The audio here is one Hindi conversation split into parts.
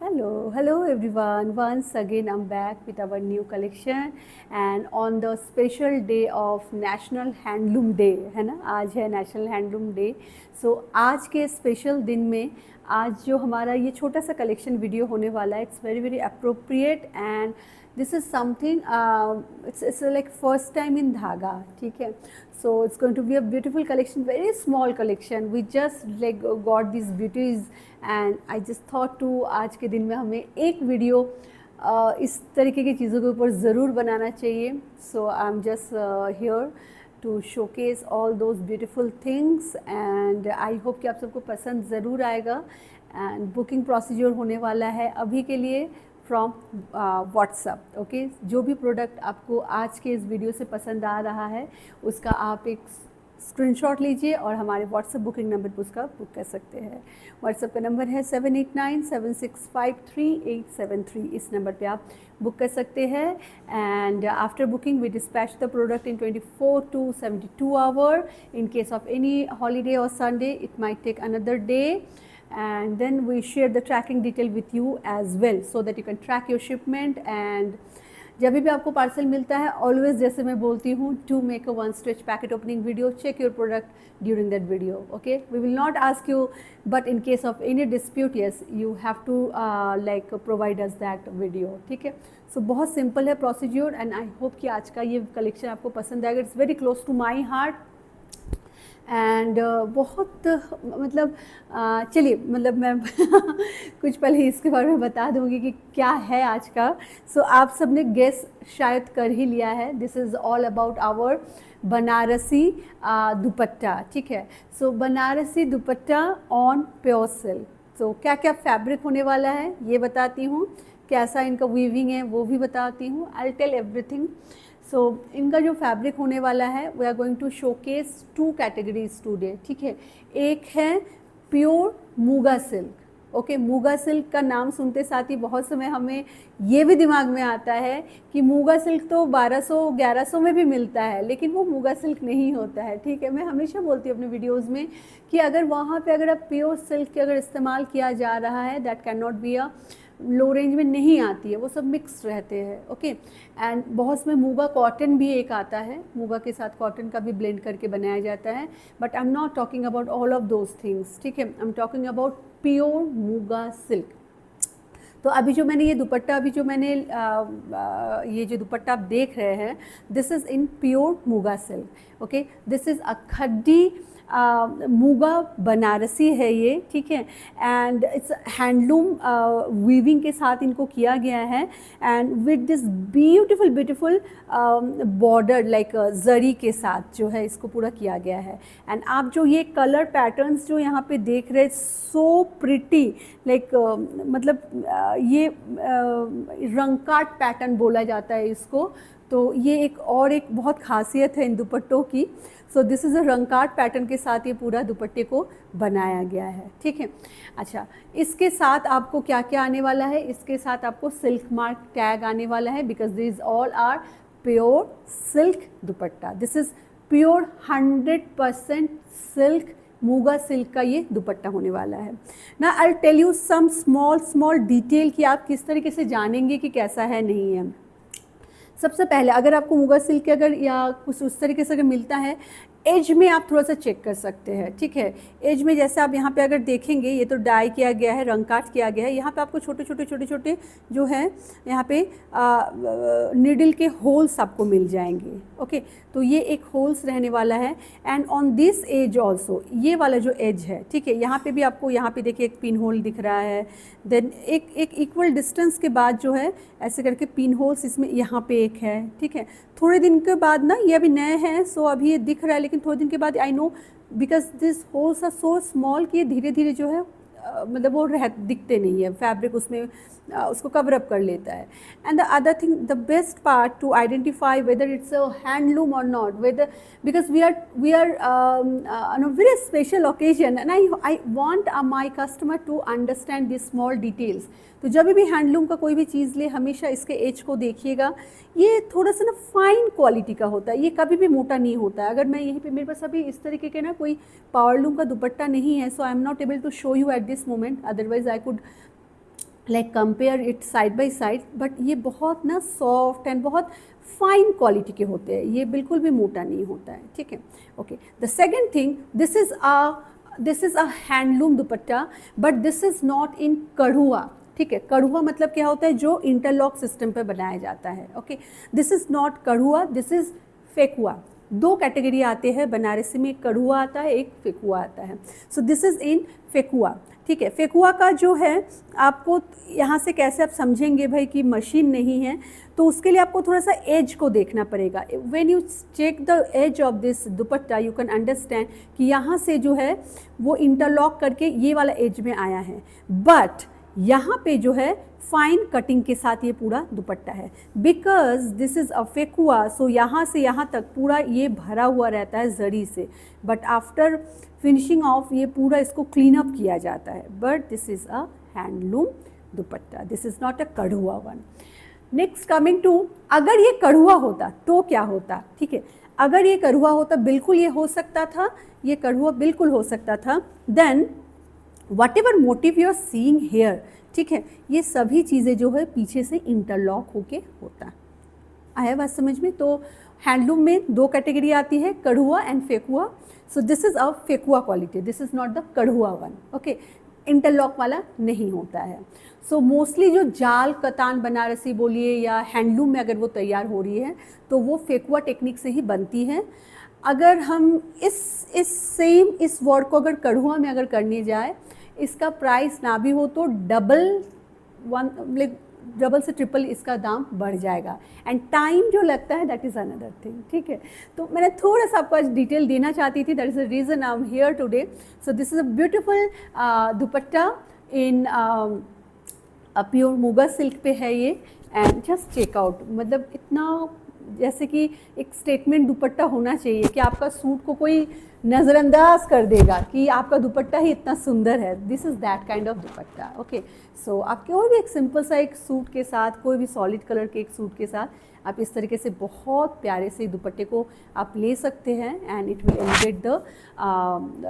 Hello everyone. Once again, I'm back with our new collection and on the special day of National Handloom Day, है ना, आज है National Handloom Day. So आज के स्पेशल दिन में आज जो हमारा ये छोटा सा कलेक्शन वीडियो होने वाला है, it's very very appropriate and this is something it's like first time in धागा, ठीक है. So it's going to be a beautiful collection, very small collection. We just like got these beauties and I just thought to आज के दिन में हमें एक वीडियो इस तरीके की चीज़ों के ऊपर ज़रूर बनाना चाहिए. So I'm just here to showcase all those beautiful things and I hope कि आप सबको पसंद ज़रूर आएगा. And booking procedure होने वाला है अभी के लिए फ्रॉम व्हाट्सअप. ओके, जो भी प्रोडक्ट आपको आज के इस वीडियो से पसंद आ रहा है उसका आप एक स्क्रीनशॉट लीजिए और हमारे व्हाट्सअप बुकिंग नंबर पर उसका बुक कर सकते हैं. व्हाट्सअप का नंबर है 7897653873. इस नंबर पे आप बुक कर सकते हैं and after booking we dispatch the product in 24 to 72 hour. In case of any holiday or Sunday it might take another day. And then we share the tracking detail with you as well so that you can track your shipment. And जब भी आपको पार्सल मिलता है always जैसे मैं बोलती हूँ to make a one stitch packet opening video, check your product during that video. Okay, we will not ask you, but in case of any dispute, yes, you have to like provide us that video. ठीक है. So बहुत simple है procedure and I hope कि आज का ये collection आपको पसंद आएगा. It's very close to my heart. And बहुत मतलब चलिए मतलब मैं कुछ पहले इसके बारे में बता दूंगी कि क्या है आज का. सो आप सब ने गेस शायद कर ही लिया है. This is all about our Banarasi dupatta. ठीक है. So Banarasi dupatta on pure silk. So क्या क्या फैब्रिक होने वाला है ये बताती हूँ, कैसा इनका वीविंग है वो भी बताती हूँ. I tell everything. सो इनका जो फैब्रिक होने वाला है we are going to showcase two categories today. ठीक है. एक है pure muga silk. Okay, muga silk का नाम सुनते साथ ही बहुत समय हमें ये भी दिमाग में आता है कि मूगा सिल्क तो 1200-1100 में भी मिलता है, लेकिन वो मूगा सिल्क नहीं होता है. ठीक है. मैं हमेशा बोलती हूँ अपने वीडियोज़ में कि अगर वहाँ पे अगर आप प्योर सिल्क के अगर इस्तेमाल किया जा रहा है that can not be a low range में नहीं आती है, वो सब मिक्स रहते हैं. ओके. एंड बहुत में मूगा कॉटन भी एक आता है, मूगा के साथ कॉटन का भी ब्लेंड करके बनाया जाता है. But I am not talking about all of those things. ठीक है. I am talking about pure muga silk. तो अभी जो मैंने ये दुपट्टा ये जो दुपट्टा आप देख रहे हैं this is in pure muga silk. Okay. This is a khaddi muga Banarasi है ये. ठीक है. एंड इट्स हैंडलूम वीविंग के साथ इनको किया गया है and with this beautiful border like zari के साथ जो है इसको पूरा किया गया है. एंड आप जो ये कलर पैटर्न्स जो यहाँ पे देख रहे हैं सो प्रिटी लाइक मतलब ये रंकाट पैटर्न बोला जाता है इसको. तो ये एक बहुत खासियत है इन दुपट्टों की. So this is a rangkat pattern के साथ ये पूरा दुपट्टे को बनाया गया है. ठीक है. अच्छा, इसके साथ आपको क्या क्या आने वाला है, इसके साथ आपको सिल्क मार्क टैग आने वाला है because this all are pure silk dupatta. This is pure 100% silk muga silk का ये दुपट्टा होने वाला है ना. I tell you some small detail कि आप किस तरीके से जानेंगे कि कैसा है नहीं है. सबसे पहले अगर आपको मूगा सिल्क अगर या कुछ उस तरीके से अगर मिलता है एज में आप थोड़ा सा चेक कर सकते हैं. ठीक है. एज में जैसे आप यहाँ पे अगर देखेंगे ये तो डाई किया गया है, रंगकाट किया गया है. यहाँ पे आपको छोटे छोटे जो है यहाँ पे निडल के होल्स आपको मिल जाएंगे. ओके. तो ये एक होल्स रहने वाला है and on this edge also ये वाला जो एज है. ठीक है. यहाँ पे भी आपको यहाँ पे देखिए एक पिन होल दिख रहा है. देन एक इक्वल डिस्टेंस के बाद जो है ऐसे करके पिन होल्स इसमें यहाँ पे एक है. ठीक है. थोड़े दिन के बाद ना ये अभी नए हैं सो अभी ये दिख रहा है, लेकिन थोड़े दिन के बाद I know because this holes are so small कि ये धीरे धीरे जो है मतलब वो दिखते नहीं है, फैब्रिक उसमें उसको कवर अप कर लेता है. And the other thing the best part to identify whether it's a handloom or not whether because we are on a very special occasion and I want my customer to understand this small details. तो जब भी हैंडलूम का कोई भी चीज़ ले हमेशा इसके एज को देखिएगा. ये थोड़ा सा ना फाइन क्वालिटी का होता है, ये कभी भी मोटा नहीं होता है. अगर मैं यहीं पे मेरे पास अभी इस तरीके के ना कोई पावरलूम का दुपट्टा नहीं है so I am not able to show you at this moment, otherwise I could like compare it side by side, but ये बहुत ना सॉफ्ट एंड बहुत फाइन क्वालिटी के होते हैं, ये बिल्कुल भी मोटा नहीं होता है, ठीक है। Okay, the second thing, this is a handloom dupatta, but this is not in kadhua, ठीक है। कढ़ुआ मतलब क्या होता है, जो इंटरलॉक सिस्टम पे बनाया जाता है। Okay, this is not kadhua, this is phekua. दो कैटेगरी आते हैं बनारसी में, एक कढ़ुआ आता है, एक फेकुआ आता है। सो दिस इज़ इन फेकुआ, ठीक है। फेकुआ का जो है आपको यहाँ से कैसे आप समझेंगे भाई कि मशीन नहीं है, तो उसके लिए आपको थोड़ा सा एज को देखना पड़ेगा। When you check the edge of this dupatta you can understand कि यहाँ से जो है वो इंटरलॉक करके ये वाला एज में आया है, बट यहाँ पे जो है फाइन कटिंग के साथ ये पूरा दुपट्टा है। बिकॉज दिस इज़ अ फेकुआ, सो यहाँ से यहाँ तक पूरा ये भरा हुआ रहता है जरी से, बट आफ्टर फिनिशिंग ऑफ ये पूरा इसको क्लीन अप किया जाता है। But this is a handloom dupatta, this is not a kadhua one. Next coming to, अगर ये कढ़ुआ होता तो क्या होता, ठीक है। अगर ये कढ़ुआ होता, बिल्कुल ये हो सकता था, ये कढ़ुआ बिल्कुल हो सकता था। Then whatever motif you are seeing here, ठीक है, ये सभी चीज़ें जो है पीछे से इंटरलॉक होके होता। आया बात समझ में? तो हैंडलूम में दो कैटेगरी आती है, कढ़ुआ एंड फेकुआ। सो this is a phekua quality, this is not the kadhua one. Okay, interlock वाला नहीं होता है। सो मोस्टली जो जाल कतान बनारसी बोलिए या हैंडलूम में अगर वो तैयार हो रही है तो वो फेकुआ टेक्निक से ही बनती है। अगर हम इस वर्क को अगर कढ़ुआ में अगर करने जाए, इसका प्राइस ना भी हो तो डबल से ट्रिपल इसका दाम बढ़ जाएगा, एंड टाइम जो लगता है दैट इज़ अनदर थिंग, ठीक है। तो मैंने थोड़ा सा आपको आज डिटेल देना चाहती थी, that is the reason I am here today. So this is a beautiful dupatta in pure muga silk पे है ये, एंड जस्ट चेकआउट, मतलब इतना जैसे कि एक स्टेटमेंट दुपट्टा होना चाहिए कि आपका सूट को कोई नज़रअंदाज कर देगा कि आपका दुपट्टा ही इतना सुंदर है। This is that kind of dupatta. Okay, so आप कोई भी एक सिंपल सा एक सूट के साथ, कोई भी सॉलिड कलर के एक सूट के साथ आप इस तरीके से बहुत प्यारे से दुपट्टे को आप ले सकते हैं, and it will elevate the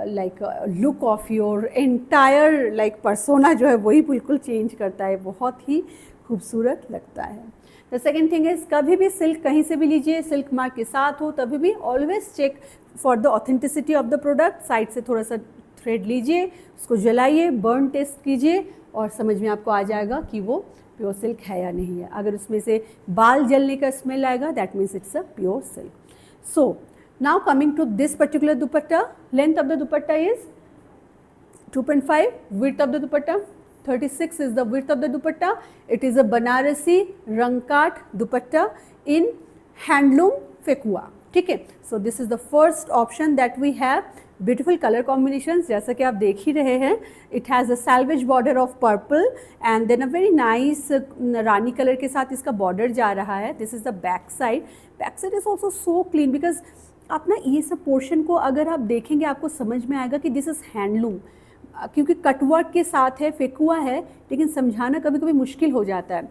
like look of your entire like persona जो है वही बिल्कुल चेंज करता है, बहुत ही खूबसूरत लगता है। द सेकेंड थिंग इज़, कभी भी सिल्क कहीं से भी लीजिए, सिल्क मार्क के साथ हो, तभी भी always check for the authenticity of the product. Side से थोड़ा सा थ्रेड लीजिए, उसको जलाइए, बर्न टेस्ट कीजिए और समझ में आपको आ जाएगा कि वो प्योर सिल्क है या नहीं है। अगर उसमें से बाल जलने का स्मेल आएगा, that means it's a pure silk. So now coming to this particular dupatta, length of the dupatta is 2.5, width of the dupatta 36 is the width of the dupatta. It is a Banarasi Rangkat dupatta in handloom fekua, ठीक है। So this is the first option that we have. Beautiful color combinations, जैसा कि आप देख ही रहे हैं। It has a salvage border of purple and then a very nice Rani colour के साथ इसका border जा रहा है। This is the back side. Back side is also so clean because आप ना ये सब पोर्शन को अगर आप देखेंगे आपको समझ में आएगा कि दिस इज़ हैंडलूम, क्योंकि कटवर्क के साथ है, फेकुआ है, लेकिन समझाना कभी कभी मुश्किल हो जाता है।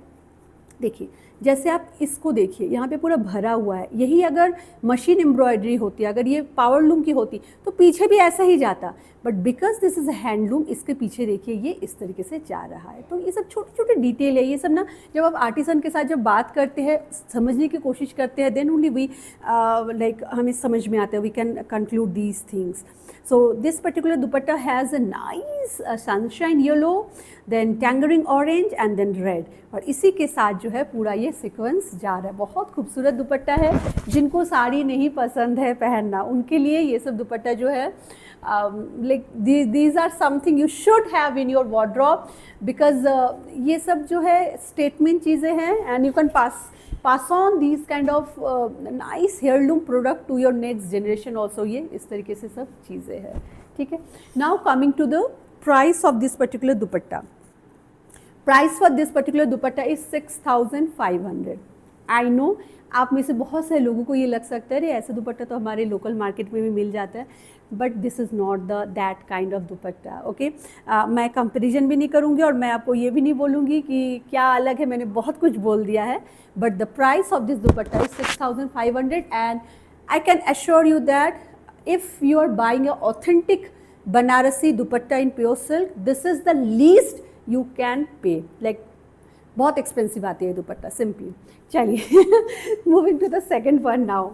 देखिए, जैसे आप इसको देखिए, यहाँ पे पूरा भरा हुआ है। यही अगर मशीन एम्ब्रॉयडरी होती, अगर ये पावर लूम की होती तो पीछे भी ऐसा ही जाता, but because this is handloom, इसके पीछे देखिए ये इस तरीके से जा रहा है। तो ये सब छोटे छोटे डिटेल है, ये सब ना जब आप आर्टिसन के साथ जब बात करते हैं, समझने की कोशिश करते हैं, देन ओनली वी लाइक हमें समझ में आता है, we can conclude these things. So this particular dupatta has a nice sunshine yellow, then tangerine orange and then red, और इसी के साथ जो है पूरा ये सीक्वेंस जा रहा है। बहुत खूबसूरत दुपट्टा है। जिनको साड़ी नहीं पसंद है पहनना, उनके लिए ये सब दुपट्टा जो है like these are something you should have in your wardrobe because ये सब जो है statement चीज़ें हैं, and you can pass on these kind of nice heirloom product to your next generation also। ये इस तरीके से सब चीज़ें हैं, ठीक है। Now coming to the price of this particular dupatta. Price for this particular dupatta is 6,500. I know आप में से बहुत सारे लोगों को ये लग सकता है अरे ऐसा दुपट्टा तो हमारे लोकल मार्केट में भी मिल जाता है, but this is not that kind of dupatta. Okay, मैं कंपैरिजन भी नहीं करूँगी और मैं आपको ये भी नहीं बोलूँगी कि क्या अलग है, मैंने बहुत कुछ बोल दिया है। But the price of this dupatta is 6,500 and I can assure you that if you are buying a authentic Banarasi dupatta in pure silk, this is the least you can pay. Like बहुत एक्सपेंसिव आती है दुपट्टा सिंपली. चलिए moving to the second one now.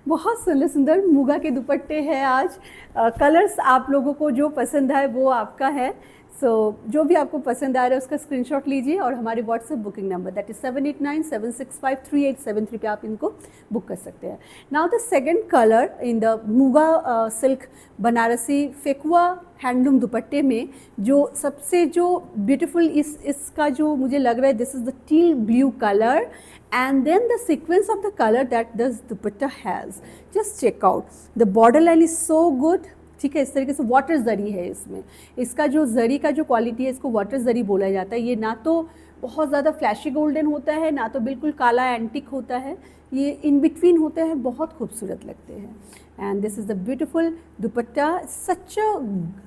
बहुत सुंदर सुंदर मुगा के दुपट्टे हैं आज. कलर्स आप लोगों को जो पसंद आए वो आपका है. सो जो भी आपको पसंद आ रहा है उसका स्क्रीनशॉट लीजिए और हमारे WhatsApp booking number that is 7897653873 पे आप इनको बुक कर सकते हैं. Now the second colour in the muga silk Banarasi phekua handloom दुपट्टे में जो सबसे जो ब्यूटीफुल इसका जो मुझे लग रहा है, this is the teal blue colour and then the sequence of the color that this dupatta has. Just check out. The border line is so good. ठीक है, इस तरीके से वाटर जरी है इसमें. इसका जो जरी का जो क्वालिटी है इसको वाटर जरी बोला जाता है. ये ना तो बहुत ज़्यादा फ्लैशी गोल्डन होता है ना तो बिल्कुल काला एंटिक होता है. ये इन बिटवीन होते हैं, बहुत खूबसूरत लगते हैं. And this is the beautiful dupatta. Such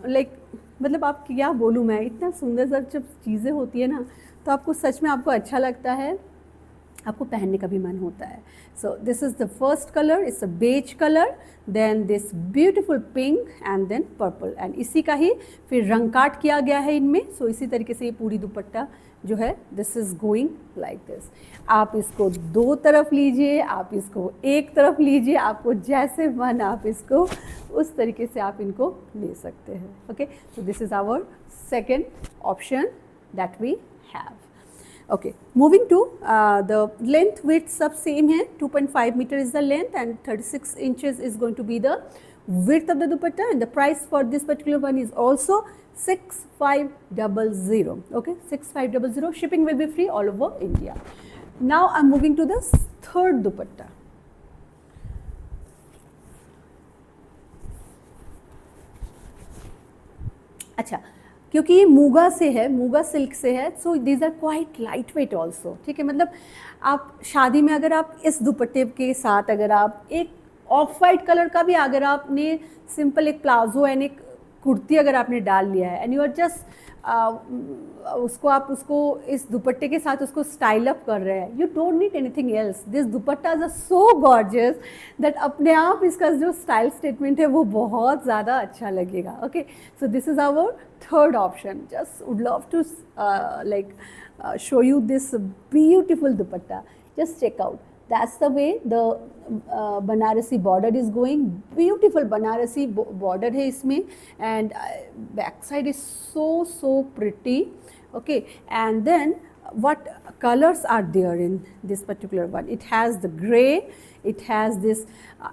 like मतलब आप क्या बोलूँ मैं, इतना सुंदर सा जब चीज़ें होती है ना तो आपको सच में आपको अच्छा लगता है, आपको पहनने का भी मन होता है. So this is the first colour, it's a beige colour, then this beautiful pink and then purple. And इसी का ही फिर रंग काट किया गया है इनमें. सो इसी तरीके से ये पूरी दुपट्टा जो है this is going like this. आप इसको दो तरफ लीजिए, आप इसको एक तरफ लीजिए, आपको जैसे मन आप इसको उस तरीके से आप इनको ले सकते हैं. Okay, so this is our second option that we have. Okay, moving to the length width सब same है. 2.5 meter is the length and 36 inches is going to be the width of the dupatta, and the price for this particular one is also 6500. Okay, 6500. Shipping will be free all over India. Now I'm moving to the third dupatta. अच्छा, क्योंकि ये मूगा से है, मूगा सिल्क से है, so these are quite light weight also. ठीक है, मतलब आप शादी में अगर आप इस दुपट्टे के साथ अगर आप एक ऑफ वाइट कलर का भी अगर आपने सिंपल एक प्लाजो एंड एक कुर्ती अगर आपने डाल लिया है एंड यू आर जस्ट उसको आप उसको इस दुपट्टे के साथ उसको स्टाइल अप कर रहे हैं, you don't need anything else. This dupattas are so gorgeous that अपने आप इसका जो स्टाइल स्टेटमेंट है वो बहुत ज़्यादा अच्छा लगेगा. Okay, so this is our third option. Just would love to show you this beautiful dupatta. Just check out. That's the way the Banarasi border is going. Beautiful Banarasi border है इसमें, and back side is so pretty. Okay, and then what colors are there in this particular one? It has the gray, it has this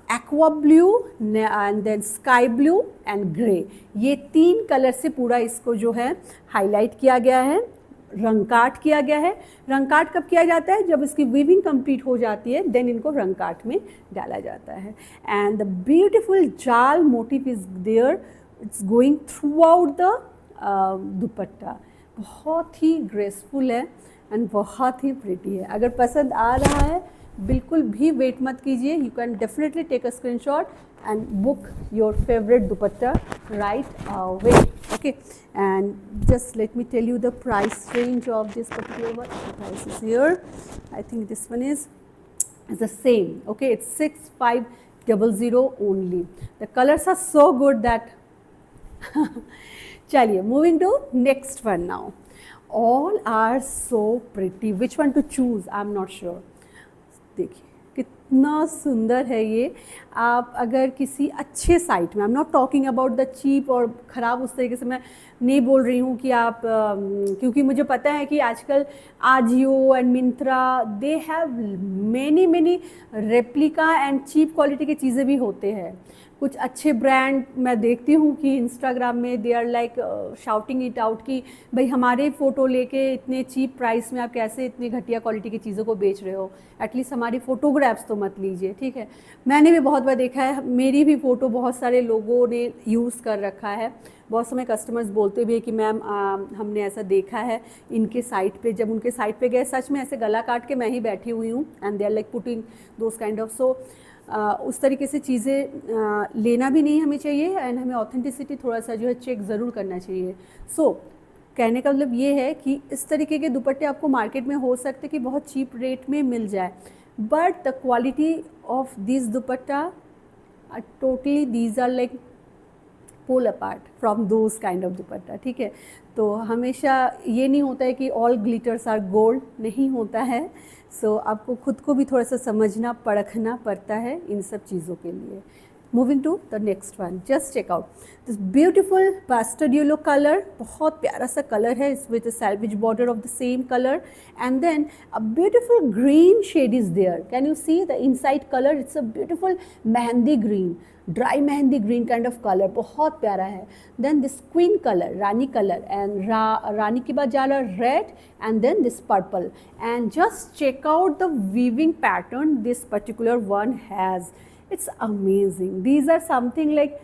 aqua blue and then sky blue and grey. ये तीन कलर से पूरा इसको जो है हाईलाइट किया गया है, रंग काट किया गया है. रंग काट कब किया जाता है? जब इसकी वीविंग कंप्लीट हो जाती है, देन इनको रंग काट में डाला जाता है. And the beautiful jaal motif is there, it's going throughout the dupatta. बहुत ही ग्रेसफुल है एंड बहुत ही प्रिटी है. अगर पसंद आ रहा है बिल्कुल भी वेट मत कीजिए. You can definitely take a screenshot and book your favorite dupatta right away. Okay, and just let me tell you the price range of this particular one. The price is here. I think this one is the same. Okay, it's 6500 only. The colors are so good that chaliye, moving to next one now. All are so pretty. Which one to choose? I'm not sure. देखिए कितना सुंदर है ये. आप अगर किसी अच्छे साइट में, I am not talking about the cheap और ख़राब, उस तरीके से मैं नहीं बोल रही हूँ कि आप क्योंकि मुझे पता है कि आजकल AJIO and Myntra they have many replica and cheap quality की चीज़ें भी होते हैं. कुछ अच्छे ब्रांड मैं देखती हूँ कि इंस्टाग्राम में they are like shouting it out कि भाई हमारे फ़ोटो लेके इतने चीप प्राइस में आप कैसे इतनी घटिया क्वालिटी की चीज़ों को बेच रहे हो, एटलीस्ट हमारी फ़ोटोग्राफ्स तो मत लीजिए. ठीक है, मैंने भी बहुत बार देखा है, मेरी भी फ़ोटो बहुत सारे लोगों ने यूज़ कर रखा है. बहुत समय कस्टमर्स बोलते भी है कि मैम हमने ऐसा देखा है इनके साइट पे. जब उनके साइट पे गए सच में ऐसे गला काट के मैं ही बैठी हुई हूँ and they are like putting those kind of. So उस तरीके से चीज़ें लेना भी नहीं हमें चाहिए एंड हमें ऑथेंटिसिटी थोड़ा सा जो है चेक ज़रूर करना चाहिए. सो कहने का मतलब ये है कि इस तरीके के दुपट्टे आपको मार्केट में हो सकते कि बहुत चीप रेट में मिल जाए, but the quality of this dupatta totally these are like pull apart from those kind of dupatta, ठीक है। तो हमेशा ये नहीं होता है कि ऑल ग्लिटर्स आर गोल्ड, नहीं होता है। सो आपको खुद को भी थोड़ा सा समझना परखना पड़ता है इन सब चीज़ों के लिए। Moving to the next one, just check out this beautiful pastel yellow color, बहुत प्यारा सा कलर है, इस with a salvage border of the same color, and then a beautiful green shade is there. Can you see the inside color? It's a beautiful mehendi green, dry mehendi green kind of color, बहुत प्यारा है। Then this queen color, Rani color, and रानी के बाद जा रहा red, and then this purple, and just check out the weaving pattern this particular one has. It's amazing, these are something like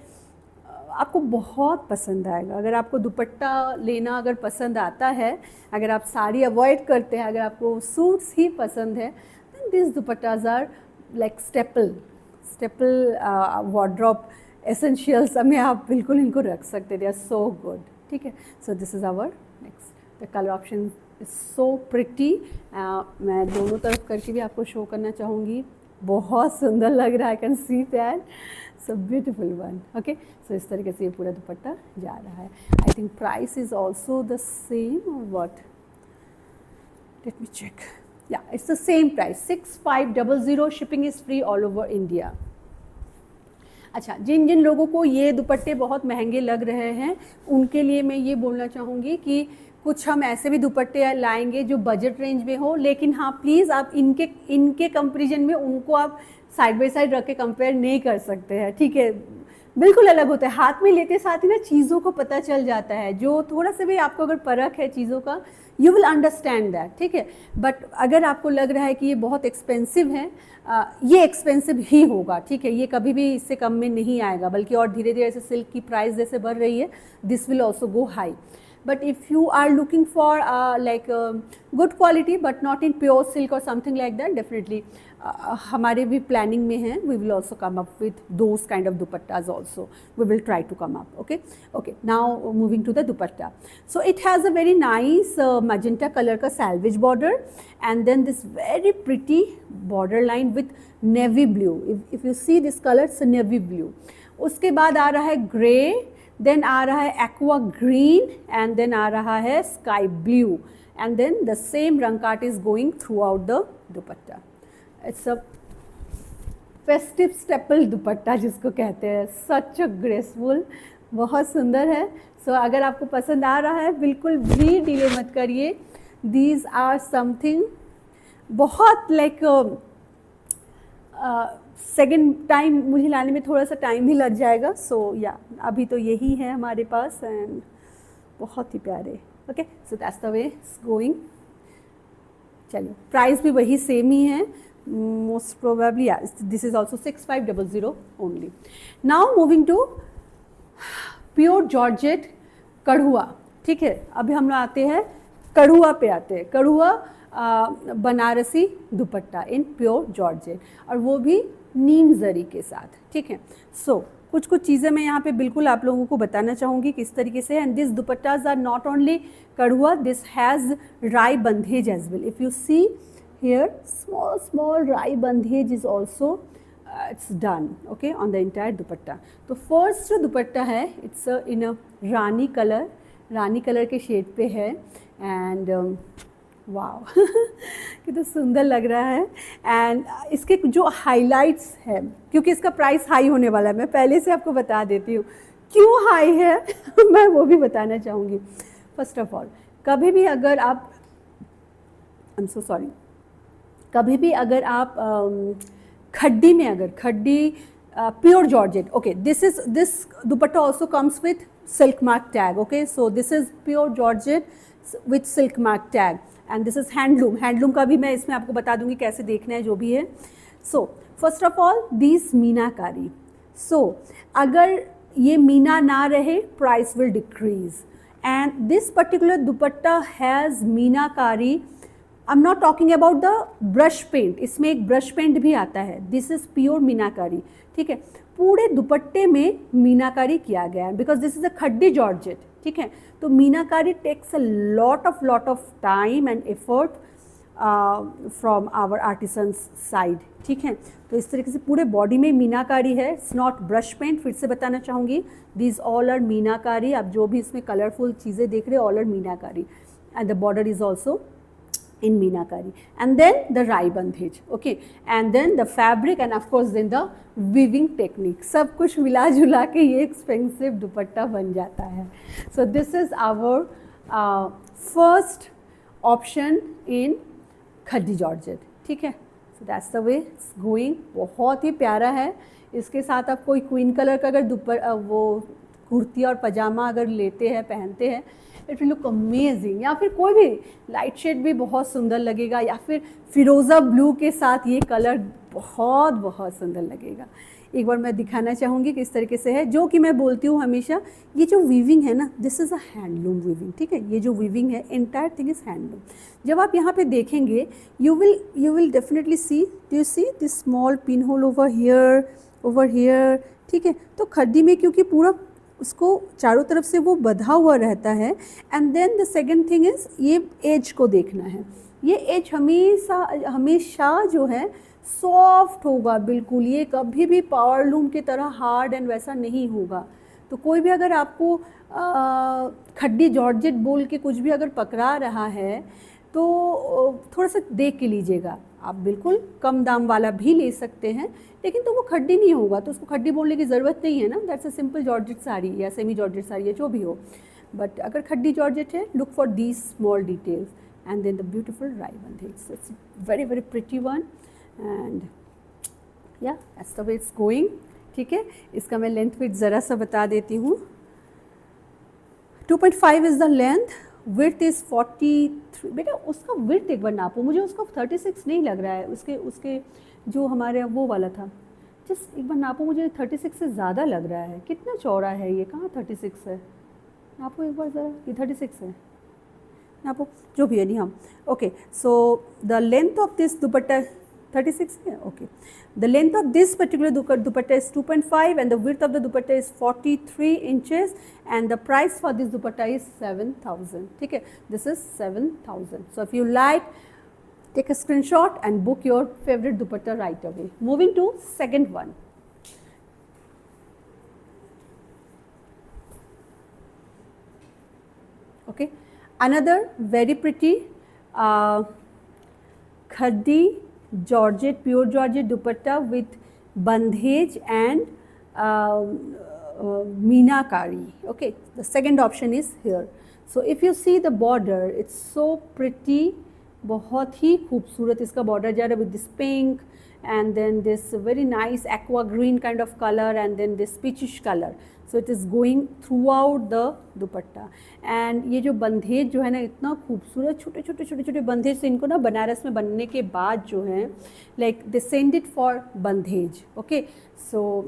आपको बहुत पसंद आएगा। अगर आपको दुपट्टा लेना अगर पसंद आता है, अगर आप साड़ी अवॉइड करते हैं, अगर आपको सूट्स ही पसंद है, then this dupattas are like staple wardrobe essentials में आप बिल्कुल इनको रख सकते हैं। दे आर सो गुड, ठीक है। So this is our next, the colour option is so pretty. मैं दोनों तरफ करके भी आपको शो करना चाहूँगी, बहुत सुंदर लग रहा है, I can see that, so beautiful one. Okay, so इस तरीके से ये पूरा दुपट्टा जा रहा है। I think price is also the same or what, let me check, yeah it's the same price 6500, shipping is free all over India. अच्छा, जिन जिन लोगों को ये दुपट्टे बहुत महंगे लग रहे हैं उनके लिए मैं ये बोलना चाहूँगी कि कुछ हम ऐसे भी दुपट्टे लाएंगे जो बजट रेंज में हो, लेकिन हाँ प्लीज़ आप इनके कंपैरिजन में उनको आप साइड बाय साइड रख के कंपेयर नहीं कर सकते हैं, ठीक है। बिल्कुल अलग होता है, हाथ में लेते साथ ही ना चीज़ों को पता चल जाता है। जो थोड़ा सा भी आपको अगर परख है चीज़ों का, यू विल अंडरस्टैंड दैट, ठीक है। बट अगर आपको लग रहा है कि ये बहुत एक्सपेंसिव है, ये एक्सपेंसिव ही होगा, ठीक है। ये कभी भी इससे कम में नहीं आएगा, बल्कि और धीरे धीरे ऐसे सिल्क की प्राइस जैसे बढ़ रही है, this will also go high. But if you are looking for like good quality but not in pure silk or something like that, definitely हमारे भी planning में है, we will also come up with those kind of dupattas also. We will try to come up. Okay. Now moving to the dupatta. So it has a very nice magenta color का salvage border, and then this very pretty border line with navy blue. If you see this color, it's a navy blue. उसके बाद आ रहा है grey, देन आ रहा है एक्वा ग्रीन, एंड देन आ रहा है sky blue, and then the same rangkat is going throughout the dupatta. It's a festive staple dupatta जिसको कहते हैं, सच अ ग्रेसफुल, बहुत सुंदर है। सो अगर आपको पसंद आ रहा है बिल्कुल भी डिले मत करिए। दीज आर समथिंग बहुत लाइक सेकेंड टाइम मुझे लाने में थोड़ा सा टाइम ही लग जाएगा। सो या अभी तो यही है हमारे पास, एंड बहुत ही प्यारे। Okay, so that's the way it's going. चलिए, प्राइस भी वही सेम ही है, most probably this is also 6500 only. Now moving to pure georgette kadhua, ठीक है। अभी हम लोग आते हैं कढ़ुआ पे, आते हैं kadhua Banarasi dupatta in pure georgette, और वो भी नीम जरी के साथ, ठीक है। सो कुछ चीज़ें मैं यहाँ पे बिल्कुल आप लोगों को बताना चाहूँगी किस तरीके से। And this dupattas are not only kadhua, this has rai bandhej as well. If you see here, small rai bandhej is also it's done, okay, on the entire dupatta. तो फर्स्ट जो दुपट्टा है, it's in a rani colour के शेड पे है, एंड वाव कितना सुंदर लग रहा है। एंड इसके जो हाइलाइट्स है, क्योंकि इसका प्राइस हाई होने वाला है, मैं पहले से आपको बता देती हूँ क्यों हाई है मैं वो भी बताना चाहूँगी। फर्स्ट ऑफ ऑल, कभी भी अगर आप khaddi pure georgette, okay, this dupatta also comes with silk mark tag, okay. So this is pure georgette with silk mark tag, and this is handloom का भी मैं इसमें आपको बता दूंगी कैसे देखना है, जो भी है। So first of all this meenakari, so अगर ये मीना ना रहे, price will decrease, and this particular dupatta has meenakari. I am not talking about the brush paint, इसमें एक ब्रश पेंट भी आता है, दिस इज़ प्योर मीनाकारी, ठीक है। पूरे दुपट्टे में मीनाकारी किया गया है, because this is a khaddi georgette, ठीक है। तो meenakari takes a lot of time and effort from our artisans side, ठीक है। तो इस तरीके से पूरे बॉडी में मीनाकारी है, इट्स नॉट ब्रश पेंट, फिर से बताना चाहूँगी, दीज ऑल आर मीनाकारी। आप जो भी इसमें कलरफुल चीज़ें देख रहे हो all are meenakari, and the border is also in Meenakari, and then the rai bandhej, okay, and then the fabric, and of course then the weaving technique, सब कुछ मिला जुला के ये एक्सपेंसिव दुपट्टा बन जाता है। So this is our first option in khaddi georgette, ठीक है। So that's the way it's going, बहुत ही प्यारा है। इसके साथ आप कोई क्वीन कलर का अगर वो कुर्ती और पजामा अगर लेते हैं, पहनते हैं, इट विल लुक अमेजिंग। या फिर कोई भी लाइट शेड भी बहुत सुंदर लगेगा, या फिर फिरोज़ा ब्लू के साथ ये कलर बहुत बहुत सुंदर लगेगा। एक बार मैं दिखाना चाहूँगी कि इस तरीके से है, जो कि मैं बोलती हूँ हमेशा, ये जो वीविंग है ना, this is a handloom weaving, ठीक है। ये जो वीविंग है एंटायर थिंग इज़ हैंडलूम। जब आप यहाँ पे देखेंगे you will definitely see, do you see this small pin hole over here, ठीक है। तो खड्डी में क्योंकि पूरा उसको चारों तरफ से वो बंधा हुआ रहता है, and then the second thing is ये एज को देखना है। ये एज हमेशा जो है सॉफ्ट होगा बिल्कुल, ये कभी भी पावरलूम की तरह हार्ड एंड वैसा नहीं होगा। तो कोई भी अगर आपको खड्डी जॉर्जेट बोल के कुछ भी अगर पकड़ा रहा है तो थोड़ा सा देख के लीजिएगा। आप बिल्कुल कम दाम वाला भी ले सकते हैं, लेकिन तो वो खड्डी नहीं होगा तो उसको खड्डी बोलने की ज़रूरत नहीं है ना। That's a simple georgette sari या सेमी जॉर्जेट साड़ी या जो भी हो, बट अगर खड्डी जॉर्जेट है, look for these small details and then the beautiful rai bandhej. It's very very pretty one, and yeah that's the way it's going, ठीक है। इसका मैं लेंथ विड्थ ज़रा सा बता देती हूँ। 2.5 is the length, width is 43। बेटा उसका विड्थ एक बार नापो, मुझे उसका 36 नहीं लग रहा है, उसके जो हमारे वो वाला था, जस्ट एक बार नापो, मुझे 36 से ज़्यादा लग रहा है। कितना चौड़ा है ये, कहाँ 36 है, नापो एक बार ज़रा, ये 36 है, नापो, जो भी है नहीं हम। Okay, so the length of this दुपट्टा 36 है, okay. The length of this particular dupatta is 2.5 and the width of the dupatta is 43 inches and the price for this dupatta is 7,000, ठीक है। This is 7,000। So if you like, take a screenshot and book your favorite dupatta right away. Moving to second one. Okay, another very pretty khadi georgette, pure georgette dupatta with bandhej and meenakari. Okay, the second option is here. So if you see the border, it's so pretty, बहुत ही खूबसूरत इसका बॉर्डर जा रहा है with this pink and then this very nice aqua green kind of colour and then this peachish colour. So it is going throughout the dupatta. And ये जो बंधेज जो है ना, इतना खूबसूरत, छोटे छोटे बंधेज, से इनको ना बनारस में बनने के बाद जो है like they send it for bandhej, okay. So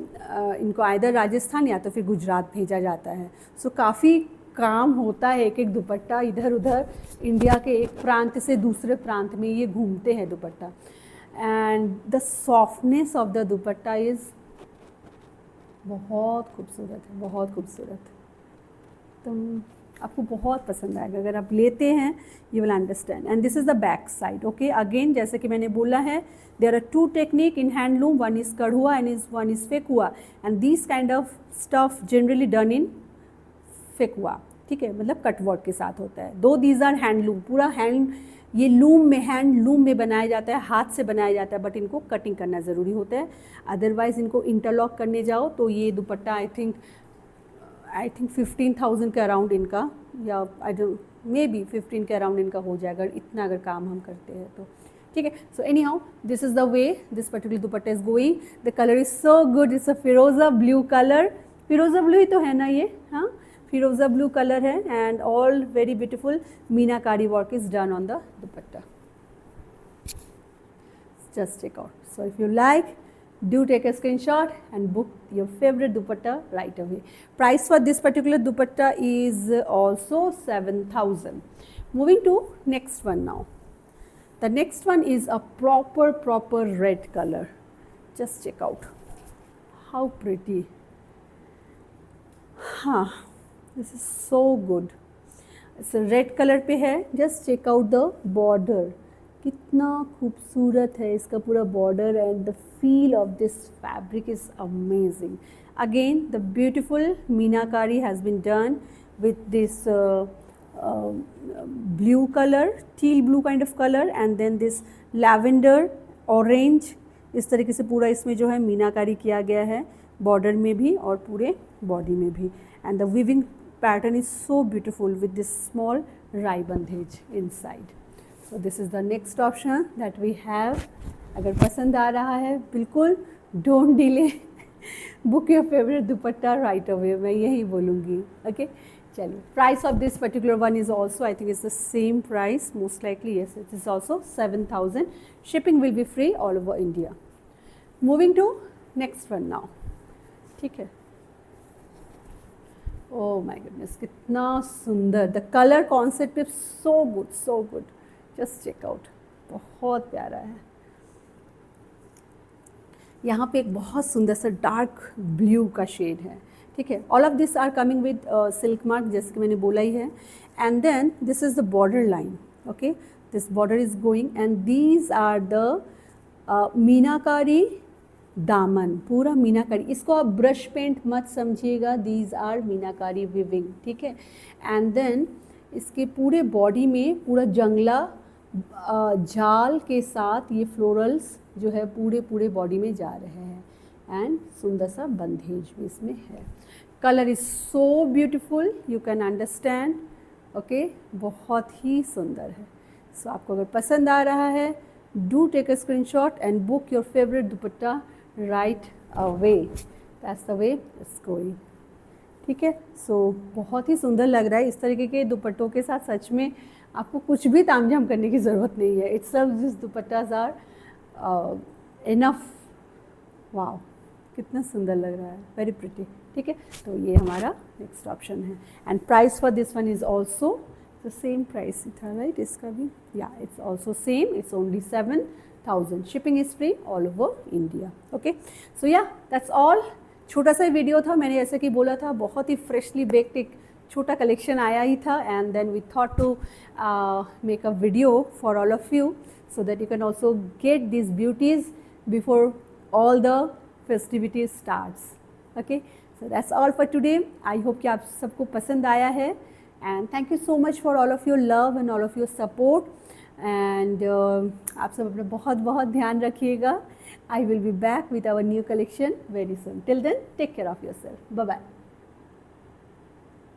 इनको आइदर राजस्थान या तो फिर गुजरात भेजा जाता है। सो काफ़ी काम होता है, एक एक दुपट्टा इधर उधर इंडिया के एक प्रांत से दूसरे प्रांत में ये घूमते हैं दुपट्टा। And the softness of the dupatta is बहुत खूबसूरत है, बहुत खूबसूरत। तुम आपको बहुत पसंद आएगा अगर आप लेते हैं, you will understand. And this is the back side, okay. Again जैसे कि मैंने बोला है, there are two technique in handloom, one is kadhua and one is phekua, and this kind of stuff generally done in phekua, ठीक है, मतलब कटवर्क के साथ होता है। दो दीज आर हैंडलूम, पूरा ये हैंडलूम में बनाया जाता है, हाथ से बनाया जाता है, बट इनको कटिंग करना ज़रूरी होता है। अदरवाइज़ इनको इंटरलॉक करने जाओ तो ये दुपट्टा आई थिंक 15,000 के अराउंड इनका, या आई डोंट, मे बी 15 के अराउंड इनका हो जाएगा, इतना अगर काम हम करते हैं तो, ठीक है। So anyhow this is the way this particular dupatta is going. The colour is so good, it's a firoza blue colour, फिरोज़ा ब्लू ही तो है ना ये, हाँ, फिरोज़ा ब्लू कलर है, and all very beautiful meenakari work is done on the dupatta. Just check out. So if you like, do take a screenshot and book your favorite dupatta right away. Price for this particular dupatta is also 7,000. Moving to next one now. The next one is a proper red color. Just check out how pretty. This is so good. It's a red color पे है. Just check out the border. कितना खूबसूरत है इसका पूरा border and the feel of this fabric is amazing. Again the beautiful meenakari has been done with this blue color, teal blue kind of color, and then this lavender orange. इस तरीके से पूरा इसमें जो है मीनाकारी किया गया है बॉर्डर में भी और पूरे बॉडी में भी. And the weaving pattern is so beautiful with this small rai bandhej inside. So this is the next option that we have. अगर पसंद आ रहा है बिल्कुल don't delay, book your favourite dupatta right away, मैं यही बोलूँगी. ओके चलिए, price of this particular one is also I think is the same price most likely. Yes, it is also 7,000. Shipping will be free all over India. Moving to next one now. ठीक है. ओह माय गुडनेस, कितना सुंदर. The colour concept is so good, so good. Just check out, बहुत प्यारा है. यहाँ पे एक बहुत सुंदर सा डार्क ब्लू का शेड है. ठीक है. All of this are coming with silk mark, जैसे कि मैंने बोला ही है. And then this is the border line. Okay, this border is going and these are the meenakari daman, पूरा मीनाकारी. इसको आप ब्रश पेंट मत समझिएगा, दीज आर मीनाकारी विविंग. ठीक है. एंड देन इसके पूरे बॉडी में पूरा जंगला जाल के साथ ये फ्लोरल्स जो है पूरे बॉडी में जा रहे हैं. एंड सुंदर सा बंधेज भी इसमें है. Colour is so beautiful, you can understand. Okay, बहुत ही सुंदर है. सो आपको अगर पसंद आ रहा है do take a screenshot and book your favourite dupatta right away. That's the way it's going. ठीक है. सो बहुत ही सुंदर लग रहा है. इस तरीके के दुपट्टों के साथ सच में आपको कुछ भी तामझाम करने की ज़रूरत नहीं है. इट्स सब this dupattas are enough. Wow, कितना सुंदर लग रहा है, वेरी प्रिटी. ठीक है. तो ये हमारा नेक्स्ट ऑप्शन है. And price for this one is also the same price था राइट. इसका भी yeah it's also same. It's only 7,000. Shipping is free all over India. Okay. So yeah that's all. छोटा सा वीडियो था, मैंने जैसे कि बोला था बहुत ही फ्रेशली बेक्ड एक छोटा कलेक्शन आया ही था. And then we thought to make a video for all of you so that you can also get these beauties before all the festivities starts. Okay, so that's all for today. I hope कि आप सबको पसंद आया है. And thank you so much for all of your love and all of your support. And आप सब अपना बहुत बहुत ध्यान रखिएगा. I will be back with our new collection very soon. Till then, take care of yourself. Bye bye.